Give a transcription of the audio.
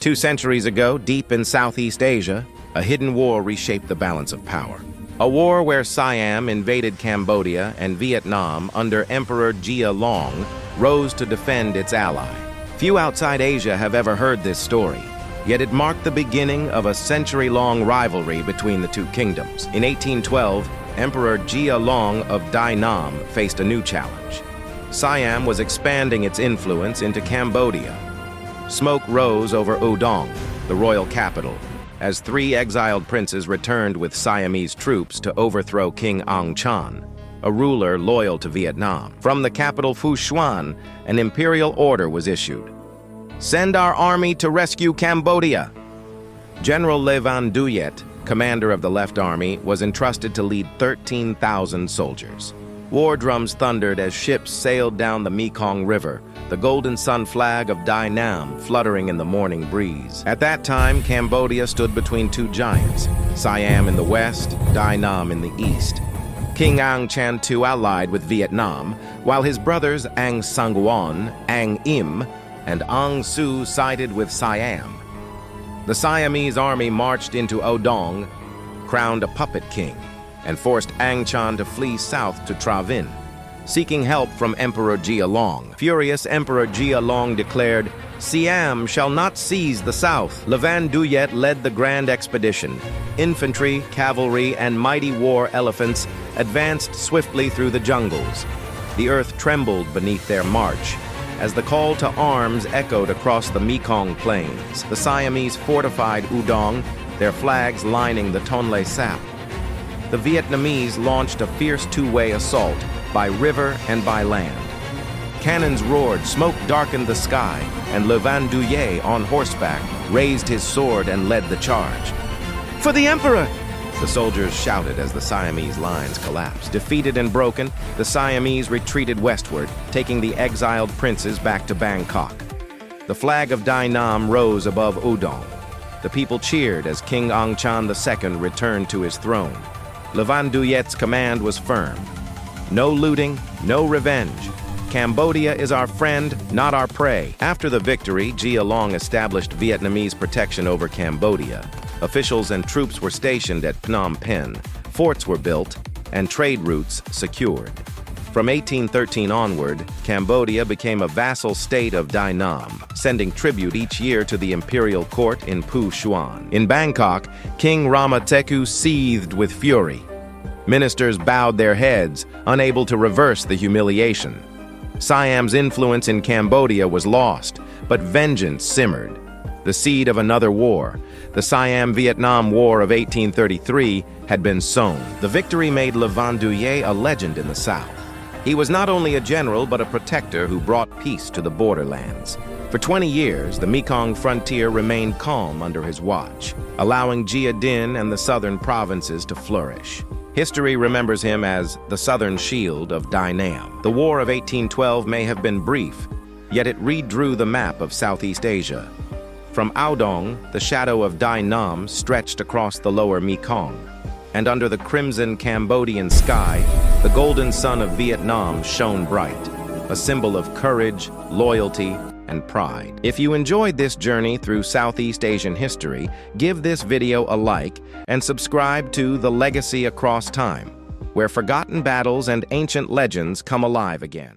2 centuries ago, deep in Southeast Asia, a hidden war reshaped the balance of power. A war where Siam invaded Cambodia and Vietnam under Emperor Gia Long rose to defend its ally. Few outside Asia have ever heard this story, yet it marked the beginning of a century-long rivalry between the two kingdoms. In 1812, Emperor Gia Long of Dai Nam faced a new challenge. Siam was expanding its influence into Cambodia. Smoke rose over Oudong, the royal capital, as 3 exiled princes returned with Siamese troops to overthrow King Ang Chan, a ruler loyal to Vietnam. From the capital Phu Xuan, an imperial order was issued. "Send our army to rescue Cambodia." General Le Van Duyet, commander of the Left Army, was entrusted to lead 13,000 soldiers. War drums thundered as ships sailed down the Mekong River, the golden sun flag of Dai Nam fluttering in the morning breeze. At that time, Cambodia stood between 2 giants, Siam in the west, Dai Nam in the east. King Ang Chan II allied with Vietnam, while his brothers Ang Sangwon, Ang Im, and Ang Su sided with Siam. The Siamese army marched into Oudong, crowned a puppet king, and forced Ang Chan to flee south to Tra Vinh, seeking help from Emperor Gia Long. Furious, Emperor Gia Long declared, "Siam shall not seize the south." Le Van Duyet led the grand expedition. Infantry, cavalry, and mighty war elephants advanced swiftly through the jungles. The earth trembled beneath their march, as the call to arms echoed across the Mekong plains. The Siamese fortified Oudong, their flags lining the Tonle Sap. The Vietnamese launched a fierce 2-way assault, by river and by land. Cannons roared, smoke darkened the sky, and Le Van Duyet, on horseback, raised his sword and led the charge. "For the Emperor!" the soldiers shouted as the Siamese lines collapsed. Defeated and broken, the Siamese retreated westward, taking the exiled princes back to Bangkok. The flag of Dai Nam rose above Oudong. The people cheered as King Ang Chan II returned to his throne. Le Van Duyet's command was firm. No looting, no revenge. Cambodia is our friend, not our prey. After the victory, Gia Long established Vietnamese protection over Cambodia. Officials and troops were stationed at Phnom Penh, forts were built, and trade routes secured. From 1813 onward, Cambodia became a vassal state of Dai Nam, sending tribute each year to the imperial court in Phu Xuan. In Bangkok, King Rama Teku seethed with fury. Ministers bowed their heads, unable to reverse the humiliation. Siam's influence in Cambodia was lost, but vengeance simmered. The seed of another war, the Siam-Vietnam War of 1833, had been sown. The victory made Le Van Duyet a legend in the south. He was not only a general but a protector who brought peace to the borderlands. For 20 years, the Mekong frontier remained calm under his watch, allowing Gia Dinh and the southern provinces to flourish. History remembers him as the Southern Shield of Dai Nam. The War of 1812 may have been brief, yet it redrew the map of Southeast Asia. From Oudong, the shadow of Dai Nam stretched across the lower Mekong, and under the crimson Cambodian sky, the golden sun of Vietnam shone bright, a symbol of courage, loyalty, and pride. If you enjoyed this journey through Southeast Asian history, give this video a like and subscribe to The Legacy Across Time, where forgotten battles and ancient legends come alive again.